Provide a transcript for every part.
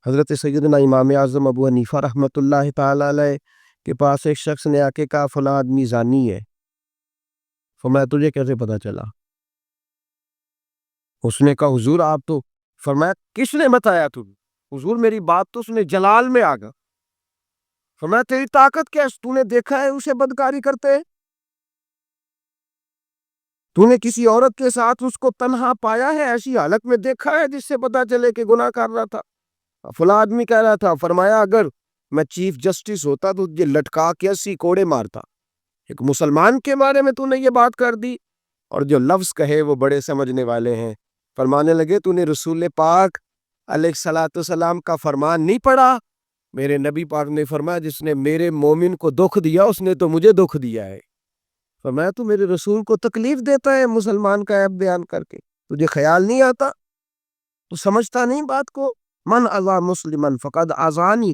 حضرت سیدنا امام اعظم ابو حنیفہ رحمۃ اللہ تعالی علیہ کے پاس ایک شخص نے آ کے کہا فلاں آدمی زانی ہے۔ فرمایا تجھے کیسے پتا چلا؟ اس نے کہا حضور آپ تو، فرمایا کس نے بتایا تجھے؟ حضور میری بات تو سنے، جلال میں آ گا۔ فرمایا تیری طاقت کیا ہے؟ تو نے دیکھا ہے اسے بدکاری کرتے؟ تو نے کسی عورت کے ساتھ اس کو تنہا پایا ہے، ایسی حالت میں دیکھا ہے جس سے پتا چلے کہ گناہ کر رہا تھا؟ فلاں آدمی کہہ رہا تھا۔ فرمایا اگر میں چیف جسٹس ہوتا تو یہ لٹکا کے 80 کوڑے مارتا۔ ایک مسلمان کے بارے میں تو نے یہ بات کر دی؟ اور جو لفظ کہے وہ بڑے سمجھنے والے ہیں۔ فرمانے لگے تو نے رسول پاک علیہ الصلوۃ والسلام کا فرمان نہیں پڑھا؟ میرے نبی پاک نے فرمایا جس نے میرے مومن کو دکھ دیا اس نے تو مجھے دکھ دیا ہے۔ فرمایا تو میرے رسول کو تکلیف دیتا ہے مسلمان کا عیب بیان کر کے، تجھے خیال نہیں آتا؟ تو سمجھتا نہیں بات کو؟ من اذا مسلمن فقد اذانی،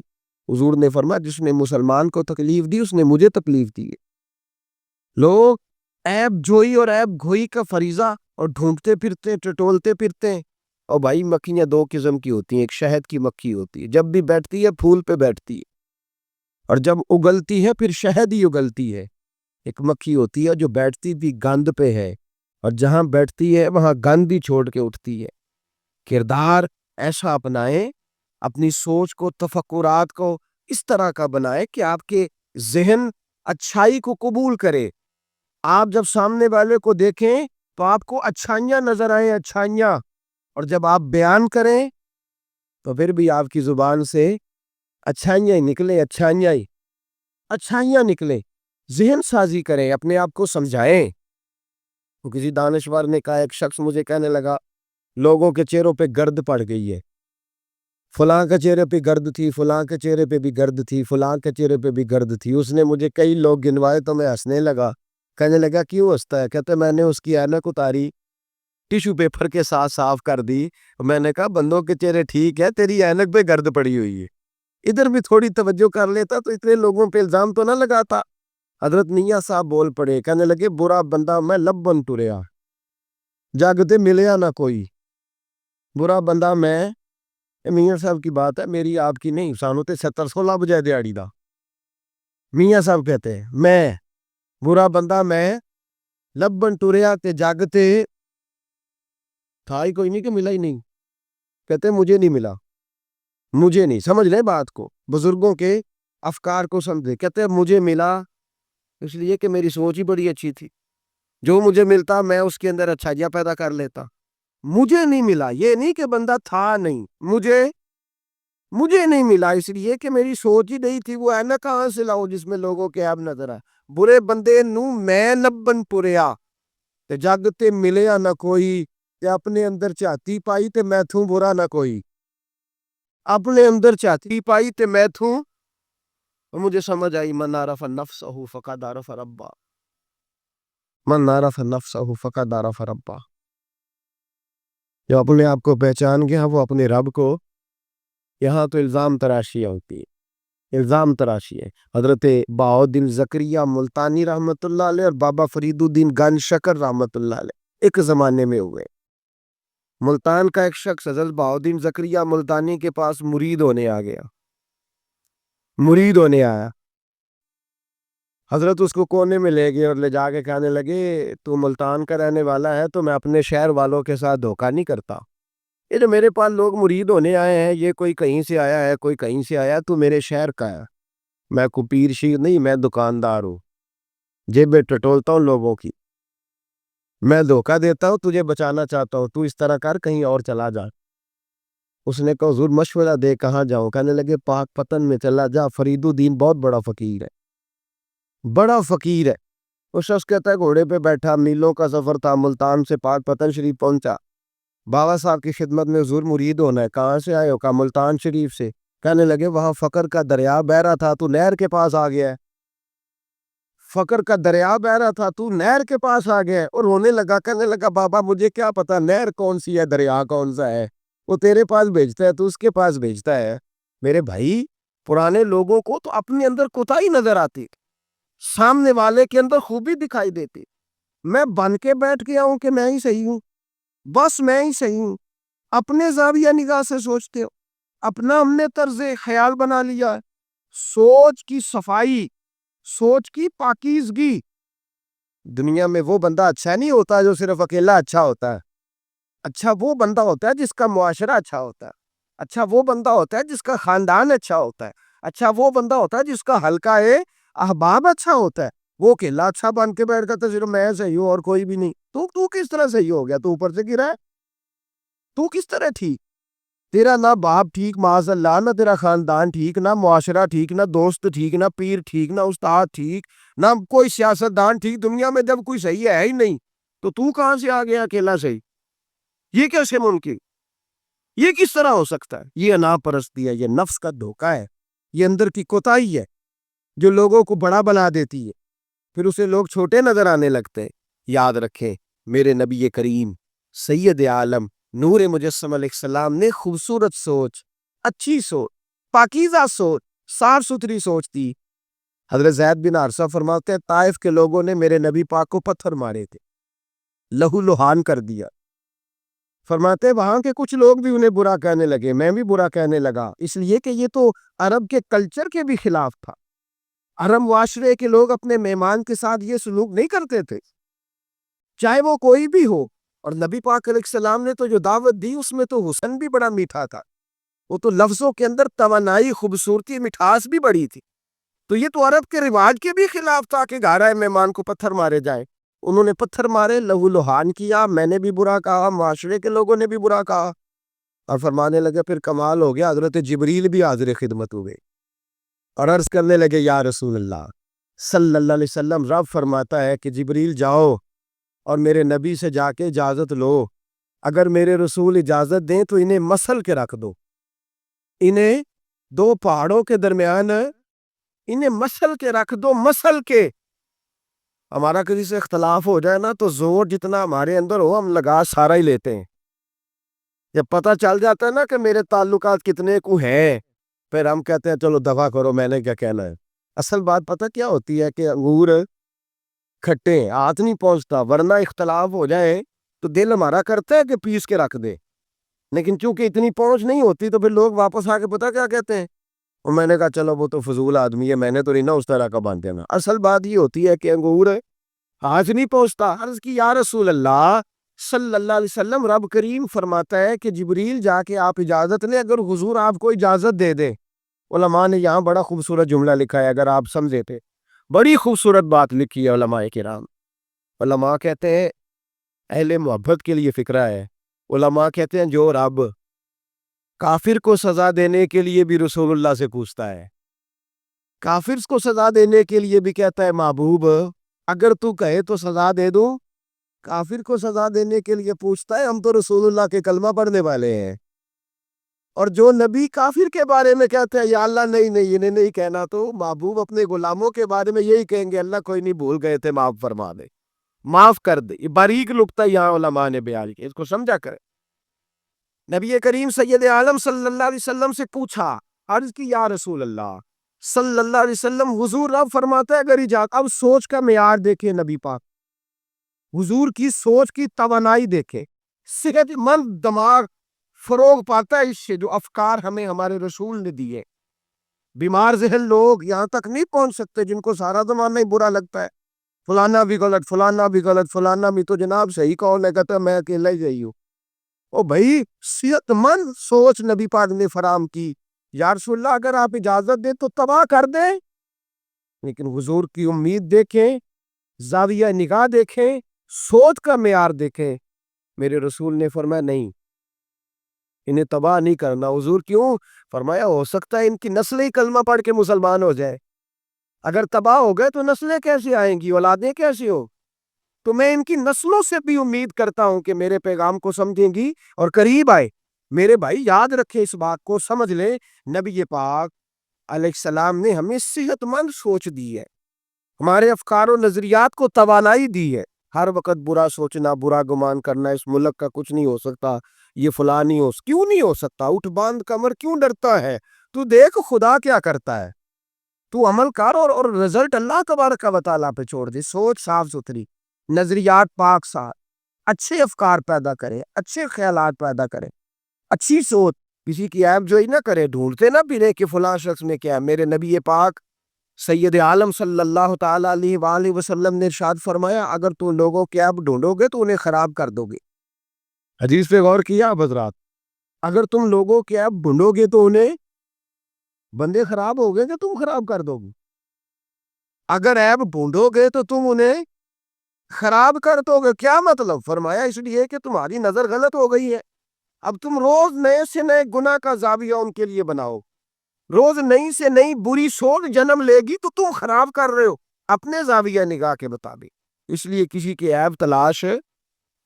حضور نے فرمایا جس نے مسلمان کو تکلیف دی اس نے مجھے تکلیف دی ہے۔ لوگ عیب جوئی اور عیب گھوئی کا فریضہ اور ڈھونڈتے پھرتے ٹٹولتے پھرتے ہیں۔ اور بھائی مکھیاں دو قسم کی ہوتی ہیں، ایک شہد کی مکھی ہوتی ہے، جب بھی بیٹھتی ہے پھول پہ بیٹھتی ہے، اور جب اگلتی ہے پھر شہد ہی اگلتی ہے۔ ایک مکھی ہوتی ہے جو بیٹھتی بھی گند پہ ہے اور جہاں بیٹھتی ہے وہاں گند ہی چھوڑ کے اٹھتی ہے۔ کردار ایسا اپنائیں، اپنی سوچ کو، تفکرات کو اس طرح کا بنائے کہ آپ کے ذہن اچھائی کو قبول کرے۔ آپ جب سامنے والے کو دیکھیں تو آپ کو اچھائیاں نظر آئیں، اچھائیاں، اور جب آپ بیان کریں تو پھر بھی آپ کی زبان سے اچھائیاں ہی نکلیں، اچھائیاں نکلیں۔ ذہن سازی کریں، اپنے آپ کو سمجھائیں۔ تو کسی دانشور نے کہا، ایک شخص مجھے کہنے لگا لوگوں کے چہروں پہ گرد پڑ گئی ہے، فلاں کے چہرے پہ گرد تھی، فلاں کے چہرے پہ بھی گرد تھی، فلاں کے چہرے پہ بھی گرد تھی۔ اس نے مجھے کئی لوگ گنوائے تو میں ہنسنے لگا۔ کہنے لگا کیوں ہنستا ہے؟ کہتے میں نے اس کی اینک اتاری، ٹیشو پیپر کے ساتھ صاف کر دی۔ میں نے کہا بندوں کے چہرے ٹھیک ہے، تیری اینک پہ گرد پڑی ہوئی ہے، ادھر بھی تھوڑی توجہ کر لیتا تو اتنے لوگوں پہ الزام تو نہ لگاتا۔ حضرت میاں صاحب بول پڑے، کہنے لگے برا بندہ میں لب بن ٹریا، جاگتے ملیا نہ کوئی۔ برا بندہ میں، میاں صاحب کی بات ہے، میری آپ کی نہیں، سانو تے 70 لب جائے دیاڑی دا۔ میاں صاحب کہتے ہیں میں برا بندہ میں لب بن ٹریا تے جاگتے تھا ہی کوئی نہیں کہ ملا ہی نہیں۔ کہتے مجھے نہیں ملا، مجھے نہیں، سمجھ لیں بات کو، بزرگوں کے افکار کو سمجھے۔ کہتے مجھے ملا اس لیے کہ میری سوچ ہی بڑی اچھی تھی، جو مجھے ملتا میں اس کے اندر اچھائیاں پیدا کر لیتا۔ مجھے نہیں ملا یہ نہیں کہ بندہ تھا نہیں، مجھے نہیں ملا اس لیے کہ میری سوچ ہی نہیں تھی۔ وہ ہے نا کہاں سے لاؤ جس میں لوگوں کے عیب نظر آئے؟ برے بندے نو میں لبن پوریا تے جاگتے ملیا نہ کوئی، تے اپنے اندر چاہتی پائی تے میں تھوں برا نہ کوئی، اپنے اندر چاہتی پائی تے میں تھوں۔ اور مجھے سمجھ آئی من عرف نفسہ فقد عرف ربہ، من عرف نفسہ فقد عرف ربہ۔ جو اپنے آپ کو پہچان گیا وہ اپنے رب کو، یہاں تو الزام تراشیاں ہوتی ہے، الزام تراشی ہے۔ حضرت بہاؤالدین زکریا ملتانی رحمت اللہ علیہ اور بابا فرید الدین گنج شکر رحمت اللہ علیہ ایک زمانے میں ہوئے۔ ملتان کا ایک شخص حضرت بہاؤالدین زکریا ملتانی کے پاس مرید ہونے آ گیا، مرید ہونے آیا۔ حضرت اس کو کونے میں لے گئے اور لے جا کے کہنے لگے تو ملتان کا رہنے والا ہے تو میں اپنے شہر والوں کے ساتھ دھوکہ نہیں کرتا۔ یہ جو میرے پاس لوگ مرید ہونے آئے ہیں، یہ کوئی کہیں سے آیا ہے، کوئی کہیں سے آیا، تو میرے شہر کا ہے، میں کوئی پیر شیر نہیں، میں دکاندار ہوں، جیبیں ٹٹولتا ہوں لوگوں کی، میں دھوکہ دیتا ہوں، تجھے بچانا چاہتا ہوں، تو اس طرح کر کہیں اور چلا جا۔ اس نے کہا حضور مشورہ دے کہاں جاؤں؟ کہنے لگے پاک پتن میں چلا جا، فرید الدین بہت بڑا فقیر ہے، بڑا فقیر ہے۔ وہ شخص کہتا ہے گھوڑے پہ بیٹھا، میلوں کا سفر تھا، ملتان سے پاک پتن شریف پہنچا۔ بابا صاحب کی خدمت میں حضور مرید ہونا ہے، کہاں سے آئے ہو؟ کہا ملتان شریف سے۔ کہنے لگے وہاں فقر کا دریا بہ رہا تھا، تو نہر کے پاس آ گیا ہے، فقر کا دریا بہ رہا تھا تو نہر کے پاس آ گیا ہے۔ اور رونے لگا، کہنے لگا بابا مجھے کیا پتا نہر کون سی ہے، دریا کون سا ہے، وہ تیرے پاس بھیجتا ہے تو اس کے پاس بھیجتا ہے۔ میرے بھائی پرانے لوگوں کو تو اپنے اندر کوتاہی نظر آتی، سامنے والے کے اندر خوبی دکھائی دیتی۔ میں بن کے بیٹھ گیا ہوں کہ میں ہی صحیح ہوں، بس میں ہی صحیح ہوں، اپنے زاویہ نگاہ سے سوچتے ہو۔ اپنا ہم نے طرز خیال بنا لیا ہے. سوچ کی صفائی، سوچ کی پاکیزگی. دنیا میں وہ بندہ اچھا نہیں ہوتا جو صرف اکیلا اچھا ہوتا ہے. اچھا وہ بندہ ہوتا ہے جس کا معاشرہ اچھا ہوتا ہے. اچھا وہ بندہ ہوتا ہے جس کا خاندان اچھا ہوتا ہے. اچھا وہ بندہ ہوتا ہے جس کا حلقہ احباب اچھا ہوتا ہے. وہ اکیلا اچھا بن کے بیٹھ جاتا ہے صرف میں صحیح ہوں اور کوئی بھی نہیں. تو کس طرح صحیح ہو گیا؟ تو اوپر سے گرا ہے. تو کس طرح ٹھیک؟ تیرا نہ باپ ٹھیک معاذ اللہ، نہ تیرا خاندان ٹھیک، نہ معاشرہ ٹھیک، نہ دوست ٹھیک، نہ پیر ٹھیک، نہ استاد ٹھیک، نہ کوئی سیاستدان ٹھیک. دنیا میں جب کوئی صحیح ہے ہی نہیں تو کہاں سے آ گیا اکیلا صحیح؟ یہ کیسے ممکن؟ یہ کس طرح ہو سکتا ہے؟ یہ انا پرستی ہے، یہ نفس کا دھوکہ ہے، یہ اندر کی کوتاہی ہے جو لوگوں کو بڑا بنا دیتی ہے. پھر اسے لوگ چھوٹے نظر آنے لگتے ہیں. یاد رکھیں، میرے نبی کریم سید عالم نور مجسم علیہ السلام نے خوبصورت سوچ، اچھی سوچ، پاکیزہ سوچ، صاف ستھری سوچ تھی. حضرت زید بن حارثہ فرماتے ہیں طائف کے لوگوں نے میرے نبی پاک کو پتھر مارے تھے، لہو لہان کر دیا. فرماتے وہاں کے کچھ لوگ بھی انہیں برا کہنے لگے، میں بھی برا کہنے لگا، اس لیے کہ یہ تو عرب کے کلچر کے بھی خلاف تھا. عرب معاشرے کے لوگ اپنے مہمان کے ساتھ یہ سلوک نہیں کرتے تھے، چاہے وہ کوئی بھی ہو. اور نبی پاک علیہ السلام نے تو جو دعوت دی اس میں تو حسن بھی بڑا میٹھا تھا. وہ تو لفظوں کے اندر توانائی، خوبصورتی، مٹھاس بھی بڑی تھی. تو یہ تو عرب کے رواج کے بھی خلاف تھا کہ گھر آئے مہمان کو پتھر مارے جائیں. انہوں نے پتھر مارے، لہو لہان کیا، میں نے بھی برا کہا، معاشرے کے لوگوں نے بھی برا کہا. اور فرمانے لگے پھر کمال ہو گیا، حضرت جبریل بھی حاضر خدمت ہوئے اور عرض کرنے لگے یا رسول اللہ صلی اللہ علیہ وسلم، رب فرماتا ہے کہ جبریل جاؤ اور میرے نبی سے جا کے اجازت لو. اگر میرے رسول اجازت دیں تو انہیں مسل کے رکھ دو، انہیں دو پہاڑوں کے درمیان انہیں مسل کے رکھ دو. مسل کے ہمارا کسی سے اختلاف ہو جائے نا تو زور جتنا ہمارے اندر ہو ہم لگا سارا ہی لیتے ہیں. جب پتہ چل جاتا ہے نا کہ میرے تعلقات کتنے کو ہیں پھر ہم کہتے ہیں چلو دفع کرو، میں نے کیا کہنا ہے. اصل بات پتہ کیا ہوتی ہے کہ انگور کھٹے ہاتھ نہیں پہنچتا، ورنہ اختلاف ہو جائے تو دل ہمارا کرتا ہے کہ پیس کے رکھ دے، لیکن چونکہ اتنی پہنچ نہیں ہوتی تو پھر لوگ واپس آ کے پتہ کیا کہتے ہیں، اور میں نے کہا چلو وہ تو فضول آدمی ہے، میں نے تو نہیں نا اس طرح کا باندھ دینا. اصل بات یہ ہوتی ہے کہ انگور ہاتھ نہیں پہنچتا. عرض کی یا رسول اللہ صلی اللہ علیہ وسلم، رب کریم فرماتا ہے کہ جبریل جا کے آپ اجازت لیں، اگر حضور آپ کو اجازت دے دے. علماء نے یہاں بڑا خوبصورت جملہ لکھا ہے، اگر آپ سمجھے تھے بڑی خوبصورت بات لکھی ہے علماء کرام. علماء کہتے ہیں اہل محبت کے لیے فکرہ ہے. علماء کہتے ہیں جو رب کافر کو سزا دینے کے لیے بھی رسول اللہ سے پوچھتا ہے، کافر کو سزا دینے کے لیے بھی کہتا ہے محبوب اگر تو کہے تو سزا دے دوں، کافر کو سزا دینے کے لیے پوچھتا ہے. ہم تو رسول اللہ کے کلمہ پڑھنے والے ہیں. اور جو نبی کافر کے بارے میں کہتے ہیں یا اللہ نہیں انہیں نہیں کہنا، تو محبوب اپنے غلاموں کے بارے میں یہی کہیں گے اللہ کوئی نہیں، بھول گئے تھے، معاف فرما دے، معاف کر دے. یہ باریک نکتہ یہاں علماء نے بیان کیا، اس کو سمجھا کرے. نبی کریم سید عالم صلی اللہ علیہ وسلم سے پوچھا، عرض کی یا رسول اللہ صلی اللہ علیہ وسلم، حضور رب فرماتا ہے اگر اجازت. اب سوچ کا معیار دیکھیں نبی پاک، حضور کی سوچ کی توانائی دیکھیں. صحت مند دماغ فروغ پاتا ہے اس سے جو افکار ہمیں ہمارے رسول نے دیے. بیمار ذہن لوگ یہاں تک نہیں پہنچ سکتے جن کو سارا زمانہ ہی برا لگتا ہے، فلانا بھی غلط، فلانا بھی غلط، فلانا بھی تو جناب صحیح کون ہے، کہتا ہے میں اکیلا ہی صحیح ہوں. او بھائی صحت مند سوچ نبی پاک نے فراہم کی. یا رسول اللہ اگر آپ اجازت دیں تو تباہ کر دیں. لیکن حضور کی امید دیکھیں، زاویہ نگاہ دیکھیں، سوچ کا معیار دیکھیں. میرے رسول نے فرمایا نہیں، انہیں تباہ نہیں کرنا. حضور کیوں؟ فرمایا ہو سکتا ہے ان کی نسلیں ہی کلمہ پڑھ کے مسلمان ہو جائے. اگر تباہ ہو گئے تو نسلیں کیسے آئیں گی، اولادیں کیسے ہو؟ تو میں ان کی نسلوں سے بھی امید کرتا ہوں کہ میرے پیغام کو سمجھیں گی اور قریب آئے. میرے بھائی یاد رکھیں، اس بات کو سمجھ لیں، نبی پاک علیہ السلام نے ہمیں صحت مند سوچ دی ہے، ہمارے افکار و نظریات کو توانائی دی ہے. ہر وقت برا سوچنا، برا گمان کرنا اس ملک کا کچھ نہیں ہو سکتا، یہ فلاں نہیں ہو، کیوں نہیں ہو سکتا؟ اٹھ باندھ کمر کیوں ڈرتا ہے؟ تو دیکھ خدا کیا کرتا ہے، تو عمل کر اور رزلٹ اللہ تبارک و تعالیٰ پہ چھوڑ دے. سوچ صاف ستھری، نظریات پاک صاف، اچھے افکار پیدا کرے، اچھے خیالات پیدا کرے، اچھی سوچ. کسی کی عیب جوئی نہ کرے، ڈھونڈتے نہ پھرے کہ فلاں شخص میں کیا ہے۔ میرے نبی پاک سید عالم صلی اللہ تعالیٰ علیہ وآلہ وسلم نے ارشاد فرمایا اگر تم لوگوں کے عیب ڈھونڈو گے تو انہیں خراب کر دو گے۔ حدیث پہ غور کیا آپ حضرات؟ اگر تم لوگوں کے عیب ڈھونڈو گے تو انہیں بندے خراب ہو گئے کہ تم خراب کر دو گے؟ اگر عیب ڈھونڈو گے تو تم انہیں خراب کر دو گے۔ کیا مطلب؟ فرمایا اس لیے کہ تمہاری نظر غلط ہو گئی ہے، اب تم روز نئے سے نئے گناہ کا زاویہ ان کے لیے بناؤ، روز نئی سے نئی بری سوچ جنم لے گی تو تم خراب کر رہے ہو اپنے زاویہ نگاہ کے مطابق۔ اس لیے کسی کے عیب تلاش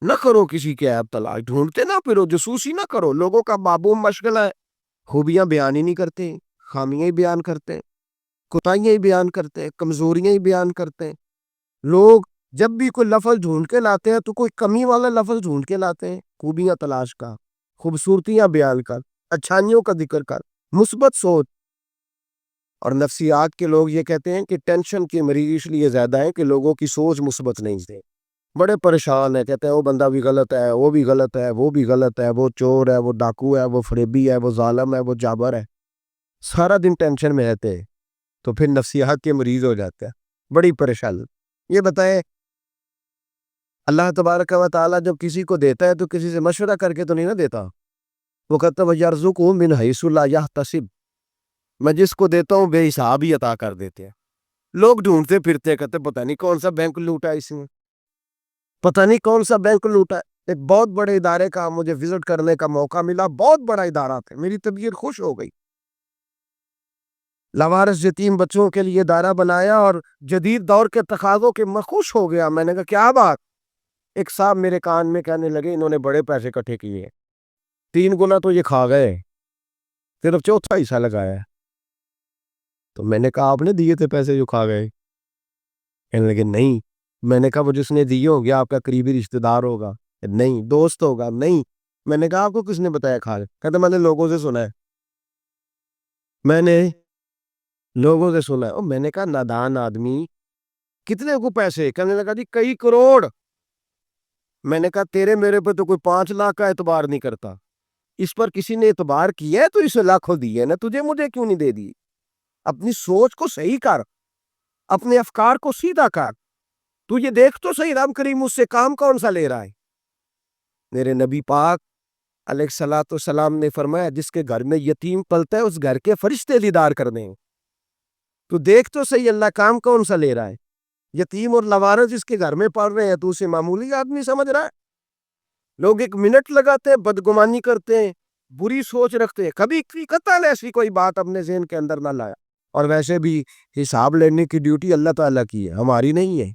نہ کرو، کسی کے عیب تلاش ڈھونڈتے نہ پھرو، جاسوسی نہ کرو۔ لوگوں کا معموم مشغلہ ہے خوبیاں بیان ہی نہیں کرتے، خامیاں ہی بیان کرتے، کوتاہیاں ہی بیان کرتے، کمزوریاں ہی بیان کرتے۔ لوگ جب بھی کوئی لفظ ڈھونڈ کے لاتے ہیں تو کوئی کمی والا لفظ ڈھونڈ کے لاتے ہیں۔ خوبیاں تلاش کر، خوبصورتیاں بیان کر، اچھائیوں کا ذکر کر، مثبت سوچ۔ اور نفسیات کے لوگ یہ کہتے ہیں کہ ٹینشن کے مریض اس لیے زیادہ ہیں کہ لوگوں کی سوچ مثبت نہیں ہے، بڑے پریشان ہیں، کہتے ہیں وہ بندہ بھی غلط ہے، وہ بھی غلط ہے، وہ بھی غلط ہے، وہ چور ہے، وہ ڈاکو ہے، وہ فریبی ہے، وہ ظالم ہے، وہ جابر ہے، سارا دن ٹینشن میں رہتے ہیں تو پھر نفسیات کے مریض ہو جاتے ہیں، بڑی پریشان۔ یہ بتائیں اللہ تبارک و تعالیٰ جب کسی کو دیتا ہے تو کسی سے مشورہ کر کے تو نہیں نہ دیتا، وہ کہتا ہے وَيَرْزُقُهُ مِنْ حَيْثُ لَا يَحْتَسِبُ، میں جس کو دیتا ہوں بے حساب ہی عطا کر دیتے ہیں۔ لوگ ڈھونڈتے پھرتے کہتے پتہ نہیں کون سا بینک لوٹا ہے اس میں، پتہ نہیں کون سا بینک لوٹا ہے۔ ایک بہت بڑے ادارے کا مجھے وزٹ کرنے کا موقع ملا، بہت بڑا ادارہ تھا، میری طبیعت خوش ہو گئی۔ لاوارث یتیم بچوں کے لیے ادارہ بنایا اور جدید دور کے تقاضوں کے میں خوش ہو گیا۔ میں نے کہا کیا بات؟ ایک صاحب میرے کان میں کہنے لگے انہوں نے بڑے پیسے اکٹھے کیے، 3 گنا تو یہ کھا گئے، صرف چوتھا حصہ لگایا ہے۔ تو میں نے کہا آپ نے دیے تھے پیسے جو کھا گئے؟ کہنے لگے نہیں۔ میں نے کہا وہ جس نے دیے ہوں گے آپ کا قریبی رشتہ دار ہوگا؟ نہیں۔ دوست ہوگا؟ نہیں۔ میں نے کہا آپ کو کس نے بتایا کھا گئے؟ کہتے میں نے لوگوں سے سنا ہے، میں نے لوگوں سے سنا ہے۔ میں نے کہا نادان آدمی، کتنے کو پیسے؟ کہنے لگا جی کئی کروڑ۔ میں نے کہا تیرے میرے پہ تو کوئی 5 لاکھ کا اعتبار نہیں کرتا، اس پر کسی نے اعتبار کیا ہے تو اسے لاکھوں دیے نا، تجھے مجھے کیوں نہیں دے دی؟ اپنی سوچ کو صحیح کر، اپنے افکار کو سیدھا کر، تو یہ دیکھ تو صحیح رب کریم مجھ سے کام کون سا لے رہا ہے۔ میرے نبی پاک علیہ الصلوۃ والسلام نے فرمایا جس کے گھر میں یتیم پلتا ہے اس گھر کے فرشتے دیدار کر دیں۔ تو دیکھ تو صحیح اللہ کام کون سا لے رہا ہے۔ یتیم اور لاوارث جس کے گھر میں پڑھ رہے ہیں تو اسے معمولی آدمی سمجھ رہا ہے۔ لوگ 1 منٹ لگاتے ہیں، بدگمانی کرتے ہیں، بری سوچ رکھتے ہیں، کبھی قطعاً ایسی کوئی بات اپنے ذہن کے اندر نہ لایا۔ اور ویسے بھی حساب لینے کی ڈیوٹی اللہ تعالیٰ کی ہے، ہماری نہیں ہے۔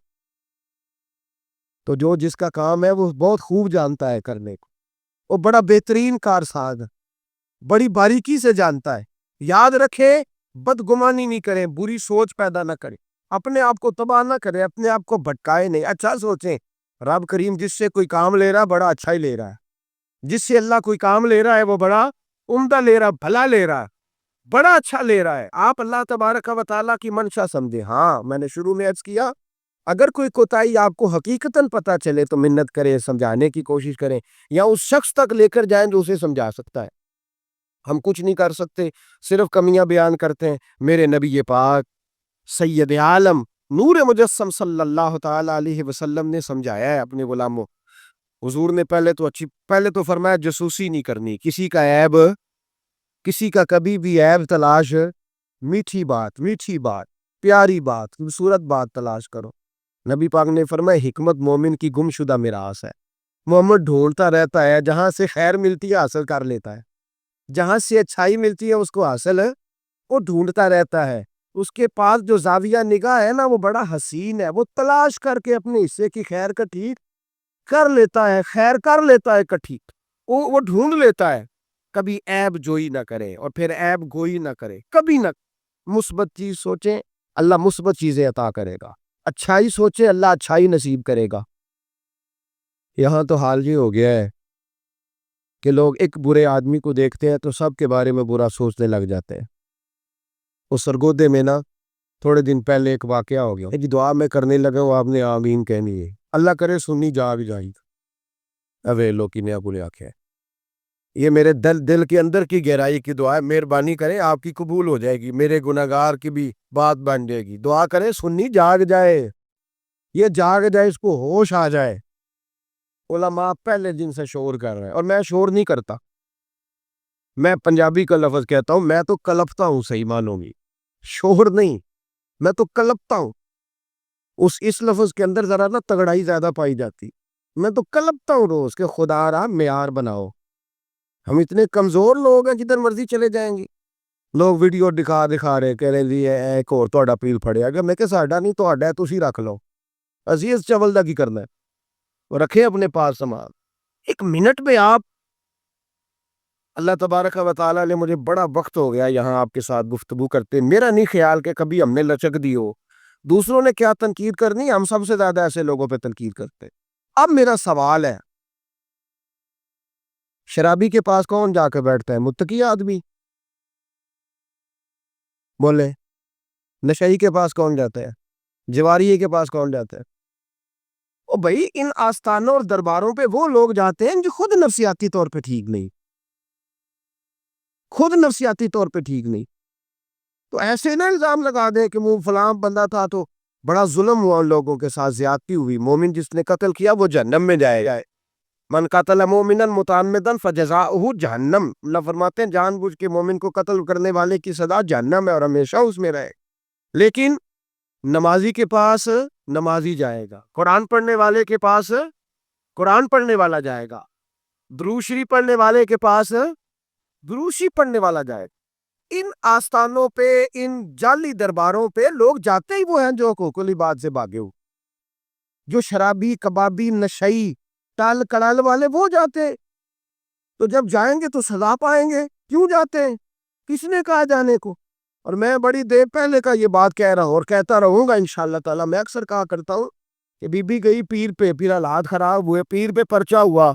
تو جو جس کا کام ہے وہ بہت خوب جانتا ہے کرنے کو، وہ بڑا بہترین کارساز ہے، بڑی باریکی سے جانتا ہے۔ یاد رکھے بدگمانی نہیں کریں، بری سوچ پیدا نہ کریں، اپنے آپ کو تباہ نہ کریں، اپنے آپ کو بھٹکائے نہیں، اچھا سوچیں۔ رب کریم جس سے کوئی کام لے رہا ہے بڑا اچھا ہی لے رہا ہے، جس سے اللہ کوئی کام لے رہا ہے وہ بڑا عمدہ لے رہا ہے، بھلا لے رہا ہے، بڑا اچھا لے رہا ہے۔ آپ اللہ تبارک و تعالیٰ کی منشا سمجھیں۔ ہاں میں نے شروع میں عرض کیا اگر کوئی کوتاہی آپ کو حقیقتاً پتہ چلے تو منت کریں، سمجھانے کی کوشش کریں، یا اس شخص تک لے کر جائیں جو اسے سمجھا سکتا ہے۔ ہم کچھ نہیں کر سکتے، صرف کمیاں بیان کرتے ہیں۔ میرے نبی پاک سید عالم نور مجسم صلی اللہ تعالی علیہ وسلم نے سمجھایا ہے اپنے غلاموں۔ حضور نے پہلے تو فرمایا جاسوسی نہیں کرنی، کسی کا عیب، کسی کا کبھی بھی عیب تلاش، میٹھی بات، پیاری بات، خوبصورت بات تلاش کرو۔ نبی پاک نے فرمایا حکمت مومن کی گمشدہ میراث ہے، مومن ڈھونڈتا رہتا ہے، جہاں سے خیر ملتی ہے حاصل کر لیتا ہے، جہاں سے اچھائی ملتی ہے اس کو حاصل ہے، وہ ڈھونڈتا رہتا ہے۔ اس کے پاس جو زاویہ نگاہ ہے نا وہ بڑا حسین ہے، وہ تلاش کر کے اپنے حصے کی خیر کٹھی کر لیتا ہے، خیر کر لیتا ہے کٹھی، وہ ڈھونڈ لیتا ہے۔ کبھی عیب جوئی نہ کرے اور پھر عیب گوئی نہ کرے، کبھی نہ۔ مثبت چیز سوچیں اللہ مثبت چیزیں عطا کرے گا، اچھائی سوچیں اللہ اچھائی نصیب کرے گا۔ یہاں تو حال یہ ہو گیا ہے کہ لوگ ایک برے آدمی کو دیکھتے ہیں تو سب کے بارے میں برا سوچنے لگ جاتے ہیں۔ اس سرگودے میں نا تھوڑے دن پہلے ایک واقعہ ہو گیا جی، دعا میں کرنے لگا وہ آپ نے آمین کہنی ہے، اللہ کرے سنی جا بھی جائی اوے لوکی نے بولے آکھے یہ میرے دل کے اندر کی گہرائی کی دعا ہے، مہربانی کریں آپ کی قبول ہو جائے گی، میرے گناہگار کی بھی بات بن جائے گی۔ دعا کریں سنی جاگ جائے، یہ جاگ جائے، اس کو ہوش آ جائے۔ علماء پہلے دن سے شور کر رہے ہیں، اور میں شور نہیں کرتا، میں پنجابی کا لفظ کہتا ہوں، میں تو کلپتا ہوں، صحیح مانوں گی، شور نہیں، میں تو کلپتا ہوں۔ اس لفظ کے اندر ذرا نا تگڑائی زیادہ پائی جاتی، میں تو کلپتا ہوں روز کہ خدا را معیار بناؤ۔ ہم اتنے کمزور لوگ ہیں، جدھر مرضی چلے جائیں گے، لوگ ویڈیو دکھا رہے کہہ رہے جی ایک اور تہاڈا پیل پھڑیا، اگر میں کہ ساڈا نہیں تہاڈا ہے، تسی رکھ لو، اسی اس چول دا کی کرنا ہے، رکھیں اپنے پاس سامان۔ ایک منٹ میں آپ، اللہ تبارک و تعالیٰ نے مجھے بڑا وقت ہو گیا یہاں آپ کے ساتھ گفتگو کرتے، میرا نہیں خیال کہ کبھی ہم نے لچک دی ہو، دوسروں نے کیا تنقید کرنی، ہم سب سے زیادہ ایسے لوگوں پہ تنقید کرتے۔ اب میرا سوال ہے، شرابی کے پاس کون جا کے بیٹھتا ہے؟ متقی آدمی؟ بولے، نشئی کے پاس کون جاتا ہے؟ جواریے کے پاس کون جاتا ہے؟ او بھائی، ان آستانوں اور درباروں پہ وہ لوگ جاتے ہیں جو خود نفسیاتی طور پہ ٹھیک نہیں، خود نفسیاتی طور پہ ٹھیک نہیں، تو ایسے نہ الزام لگا دیں کہ وہ فلاں بندہ تھا تو بڑا ظلم ہوا، ان لوگوں کے ساتھ زیادتی ہوئی، مومن جس نے قتل کیا وہ جہنم میں جائے گا، من قتل مومنا متعمدا فجزاؤہ جہنم، اللہ فرماتے ہیں جان بوجھ کے مومن کو قتل کرنے والے کی سزا جہنم ہے اور ہمیشہ اس میں رہے۔ لیکن نمازی کے پاس نمازی جائے گا، قرآن پڑھنے والے کے پاس قرآن پڑھنے والا جائے گا، درود شریف پڑھنے والے کے پاس درود شریف پڑھنے والا جائے گا۔ ان آستانوں پہ، ان جعلی درباروں پہ لوگ جاتے ہی وہ ہیں جو حقوق العباد سے بھاگے ہو، جو شرابی، کبابی، نشئی، ٹال کڑال والے وہ جاتے، تو جب جائیں گے تو سزا پائیں گے، کیوں جاتے ہیں؟ کس نے کہا جانے کو؟ اور میں بڑی دیر پہلے کا یہ بات کہہ رہا ہوں اور کہتا رہوں گا انشاءاللہ تعالی، میں اکثر کہا کرتا ہوں کہ بی بی گئی پیر پہ، پھر حالات خراب ہوئے، پیر پہ پرچہ ہوا،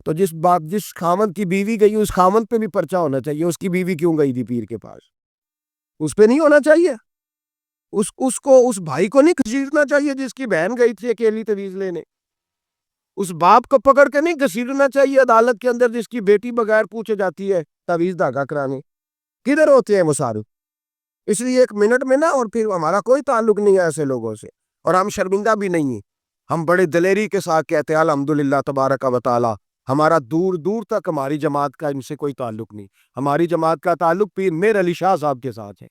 تو جس خامند کی بیوی گئی اس خامند پہ بھی پرچہ ہونا چاہیے، اس کی بیوی کیوں گئی تھی پیر کے پاس، اس پہ نہیں ہونا چاہیے، اس بھائی کو نہیں گھسیٹنا چاہیے جس کی بہن گئی تھی اکیلی تویز لینے، اس باپ کو پکڑ کے نہیں گھسیٹنا چاہیے عدالت کے اندر جس کی بیٹی بغیر پوچھے جاتی ہے تویز دھاگا کرانے۔ کدھر ہوتے ہیں مصارف؟ اس لیے ایک منٹ میں نا، اور پھر ہمارا کوئی تعلق نہیں ہے ایسے لوگوں سے، اور ہم شرمندہ بھی نہیں ہیں، ہم بڑے دلیری کے ساتھ کہتے ہیں الحمدللہ تبارک و تعالی، ہمارا دور دور تک ہماری جماعت کا ان سے کوئی تعلق نہیں، ہماری جماعت کا تعلق پیر میر علی شاہ صاحب کے ساتھ ہے،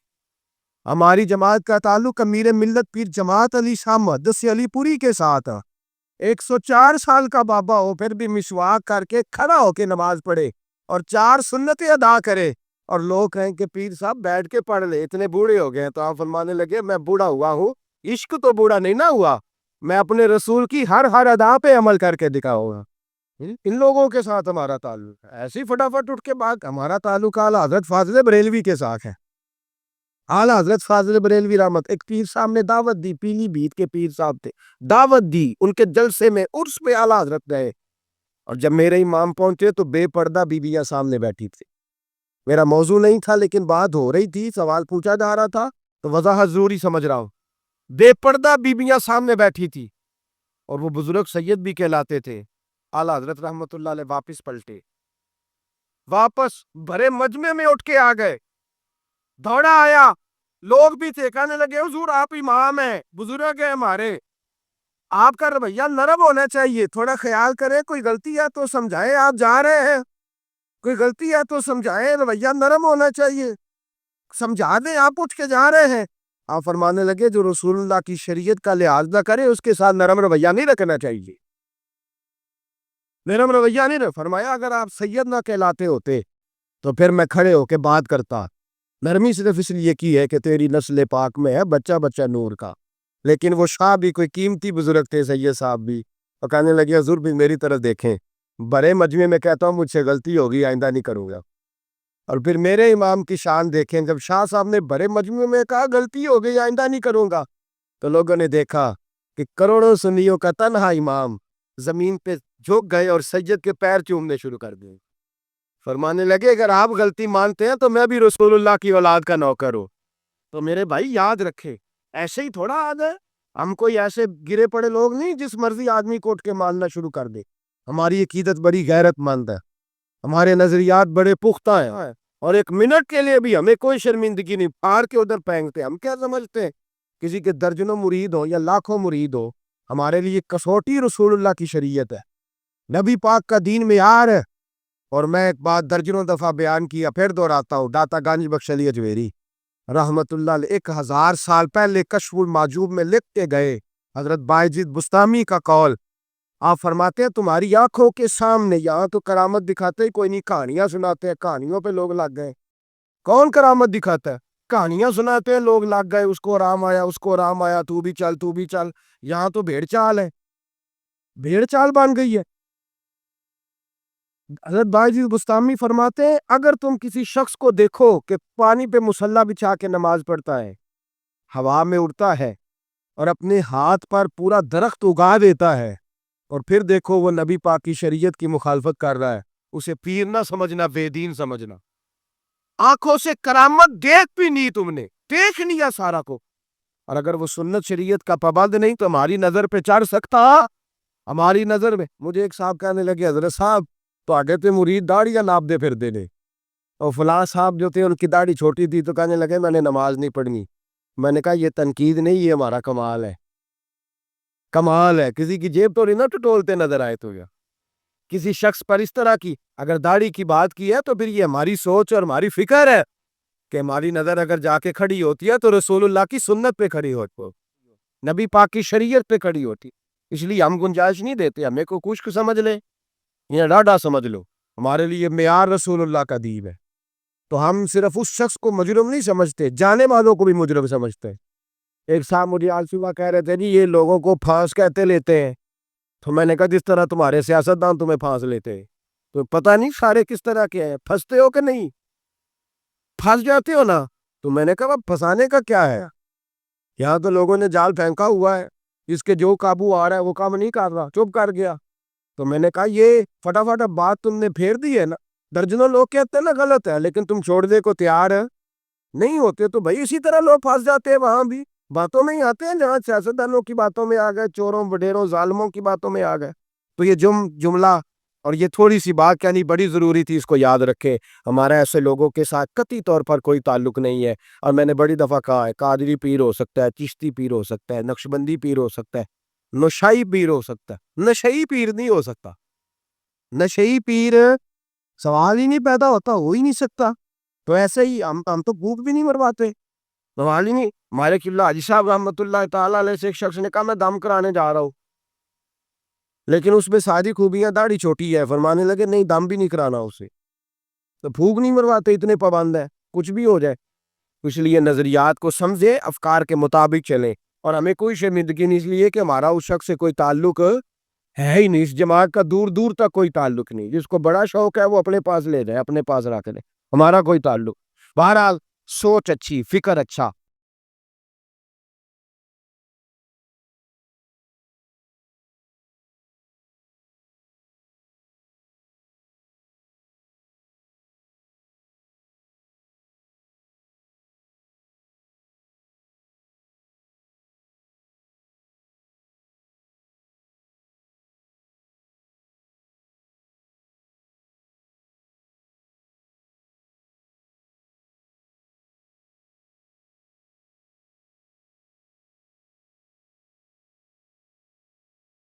ہماری جماعت کا تعلق امیر ملت پیر جماعت علی شاہ محدث علی پوری کے ساتھ ہے۔ 104 سال کا بابا ہو پھر بھی مسواک کر کے کھڑا ہو کے نماز پڑھے اور 4 سنتیں ادا کرے، اور لوگ کہیں کہ پیر صاحب بیٹھ کے پڑھ لے، اتنے بوڑھے ہو گئے ہیں، تو آپ فرمانے لگے میں بوڑھا ہوا ہوں، عشق تو بوڑھا نہیں نہ ہوا، میں اپنے رسول کی ہر ادا پہ عمل کر کے دکھاؤں گا۔ ان لوگوں کے ساتھ ہمارا تعلق ہے، ایسی فٹافٹ اٹھ کے بات، ہمارا تعلق اعلیٰ حضرت فاضل بریلوی کے ساتھ ہے، اعلیٰ حضرت فاضل بریلوی رحمت، ایک پیر صاحب نے دعوت دی، پیلی بھیت کے پیر صاحب تھے، دعوت دی، ان کے جلسے میں عرس پہ اعلیٰ حضرت گئے، اور جب میرے امام پہنچے تو بے پردہ بیویاں سامنے بیٹھی تھی، میرا موضوع نہیں تھا لیکن بات ہو رہی تھی، سوال پوچھا جا رہا تھا تو وضاحت ضروری سمجھ رہا ہوں، بے پردہ بیویاں سامنے بیٹھی تھی، اور وہ بزرگ سید بھی کہلاتے تھے۔ اعلیٰ حضرت رحمت اللہ علیہ واپس پلٹے، واپس بھرے مجمع میں اٹھ کے آ گئے، دوڑا آیا، لوگ بھی تھے، کہنے لگے حضور آپ امام ہیں، بزرگ ہیں ہمارے، آپ کا رویہ نرم ہونا چاہیے، تھوڑا خیال کریں، کوئی غلطی ہے تو سمجھائیں، آپ جا رہے ہیں، کوئی غلطی ہے تو سمجھائیں، رویہ نرم ہونا چاہیے، سمجھا دیں، آپ اٹھ کے جا رہے ہیں۔ آپ فرمانے لگے جو رسول اللہ کی شریعت کا لحاظ نہ کرے اس کے ساتھ نرم رویہ نہیں رکھنا چاہیے، نرم رویہ نہیں رکھ، فرمایا اگر آپ سید نہ کہلاتے ہوتے تو پھر میں کھڑے ہو کے بات کرتا، نرمی صرف اس لیے کی ہے کہ تیری نسل پاک میں ہے بچہ بچہ نور کا، لیکن وہ شاہ بھی کوئی قیمتی بزرگ تھے، سید صاحب بھی، اور کہنے لگے حضور بھی میری طرف دیکھیں، بڑے مجمع میں کہتا ہوں مجھ سے غلطی ہوگی، آئندہ نہیں کروں گا، اور پھر میرے امام کی شان دیکھیں، جب شاہ صاحب نے بڑے مجمع میں کہا غلطی ہو گئی آئندہ نہیں کروں گا، تو لوگوں نے دیکھا کہ کروڑوں سنیوں کا تنہا امام زمین پہ جھک گئے اور سید کے پیر چومنے شروع کر دیے، فرمانے لگے اگر آپ غلطی مانتے ہیں تو میں بھی رسول اللہ کی اولاد کا نوکر ہوں۔ تو میرے بھائی یاد رکھے، ایسے ہی تھوڑا آد ہے، ہم کوئی ایسے گرے پڑے لوگ نہیں جس مرضی آدمی کو اٹھ کے ماننا شروع کر دے، ہماری عقیدت بڑی غیرت مند ہے، ہمارے نظریات بڑے پختہ ہیں اور ایک منٹ کے لیے بھی ہمیں کوئی شرمندگی نہیں، پار کے ادھر پھینکتے. ہم کیا سمجھتے ہیں کسی کے درجنوں مرید ہو یا لاکھوں مرید ہو، ہمارے لیے کسوٹی رسول اللہ کی شریعت ہے، نبی پاک کا دین معیار ہے. اور میں ایک بات درجنوں دفعہ بیان کیا، پھر دہراتا ہوں. داتا گنج بخش علی اجمیری رحمت اللہ علیہ 1000 سال پہلے کشف المعجوب میں لکھ کے گئے، حضرت بائجید بستامی کا قول. آپ فرماتے ہیں تمہاری آنکھوں کے سامنے، یہاں تو کرامت دکھاتے ہی کوئی نہیں، کہانیاں سناتے ہیں، کہانیوں پہ لوگ لگ گئے. کون کرامت دکھاتا ہے؟ کہانیاں سناتے ہیں لوگ لگ گئے، اس کو آرام آیا، اس کو آرام آیا، تو بھی چل تو بھی چل. یہاں تو بھیڑ چال ہے، بھیڑ چال بن گئی ہے. حضرت بائجید بستامی فرماتے ہیں اگر تم کسی شخص کو دیکھو کہ پانی پہ مصلی بچھا کے نماز پڑھتا ہے، ہوا میں اڑتا ہے اور اپنے ہاتھ پر پورا درخت اگا دیتا ہے، اور پھر دیکھو وہ نبی پاک کی شریعت کی مخالفت کر رہا ہے، اسے پیر نہ سمجھنا، بے دین سمجھنا. آنکھوں سے کرامت دیکھ بھی نہیں، تم نے دیکھ لیا سارا کو، اور اگر وہ سنت شریعت کا پابند نہیں تو ہماری نظر پہ چڑھ سکتا. ہماری نظر میں مجھے ایک صاحب کہنے لگے حضرت صاحب تو آگے تے مرید داڑیاں ناپ دے پھر دینے، اور فلاں صاحب جو تھے ان کی داڑھی چھوٹی تھی تو کہنے لگے میں نے نماز نہیں پڑھنی. میں نے کہا یہ تنقید نہیں، یہ ہمارا کمال ہے. کمال ہے، کسی کی جیب تو نہیں نا ٹٹولتے نظر آئے تو. کسی شخص پر اس طرح کی اگر داڑھی کی بات کی ہے تو پھر یہ ہماری سوچ اور ہماری فکر ہے کہ ہماری نظر اگر جا کے کھڑی ہوتی ہے تو رسول اللہ کی سنت پہ کھڑی ہوتی، نبی پاک کی شریعت پہ کھڑی ہوتی. اس لیے ہم گنجائش نہیں دیتے، ہمیں کو کچھ سمجھ لے یا ڈاڈا سمجھ لو، ہمارے لیے معیار رسول اللہ کا دین ہے. تو ہم صرف اس شخص کو مجرم نہیں سمجھتے، جانے والوں کو بھی مجرم سمجھتے ہیں. ایک صاحب مجھے آج صبح کہہ رہے تھے جی یہ لوگوں کو پھانس کہتے لیتے ہیں. تو میں نے کہا جس طرح تمہارے سیاستدان تمہیں پھانس لیتے ہیں، تو پتہ نہیں سارے کس طرح کے ہیں، پھنستے ہو کہ نہیں، پھنس جاتے ہو نا. تو میں نے کہا اب پھنسانے کا کیا ہے، یہاں تو لوگوں نے جال پھینکا ہوا ہے، اس کے جو قابو آ رہا ہے وہ کام نہیں کر رہا، چپ کر گیا. تو میں نے کہا یہ فٹافٹ بات تم نے پھیر دی ہے نا. درجنوں لوگ کہتے ہیں نا غلط ہے، لیکن تم چھوڑنے کو تیار نہیں ہوتے، تو بھائی اسی طرح لوگ پھنس جاتے ہیں وہاں بھی، باتوں میں ہی آتے ہیں، جہاں سیاستدانوں کی باتوں میں آ گئے، چوروں بڈیروں ظالموں کی باتوں میں آ گئے. تو یہ جملہ اور یہ تھوڑی سی بات کہنی بڑی ضروری تھی، اس کو یاد رکھے. ہمارا ایسے لوگوں کے ساتھ قطعی طور پر کوئی تعلق نہیں ہے. اور میں نے بڑی دفعہ کہا ہے قادری پیر ہو سکتا ہے، چشتی پیر ہو سکتا ہے، نقشبندی پیر ہو سکتا ہے، نشائی پیر ہو سکتا ہے، نشئی پیر نہیں ہو سکتا. نشئی پیر سوال ہی نہیں پیدا ہوتا، ہو ہی نہیں سکتا. تو ایسے ہی ہم تو بھوک بھی نہیں مرواتے، سوال ہی نہیں. ہمارے قبلہ حاجی صاحب رحمۃ اللہ تعالیٰ علیہ سے ایک شخص نے کہا میں دم کرانے جا رہا ہوں، لیکن اس میں ساری خوبیاں، داڑھی چھوٹی ہے، فرمانے لگے نہیں دم بھی نہیں کرانا اسے. تو بھوک نہیں مرواتے، اتنے پابند ہیں، کچھ بھی ہو جائے. اس لیے نظریات کو سمجھے، افکار کے مطابق چلیں، اور ہمیں کوئی شرمندگی نہیں، اس لیے کہ ہمارا اس شخص سے کوئی تعلق ہے ہی نہیں، اس جماعت کا دور دور تک کوئی تعلق نہیں. جس کو بڑا شوق ہے وہ اپنے پاس لے جائے، اپنے پاس رکھ لے، ہمارا کوئی تعلق. بہرحال سوچ اچھی، فکر اچھا.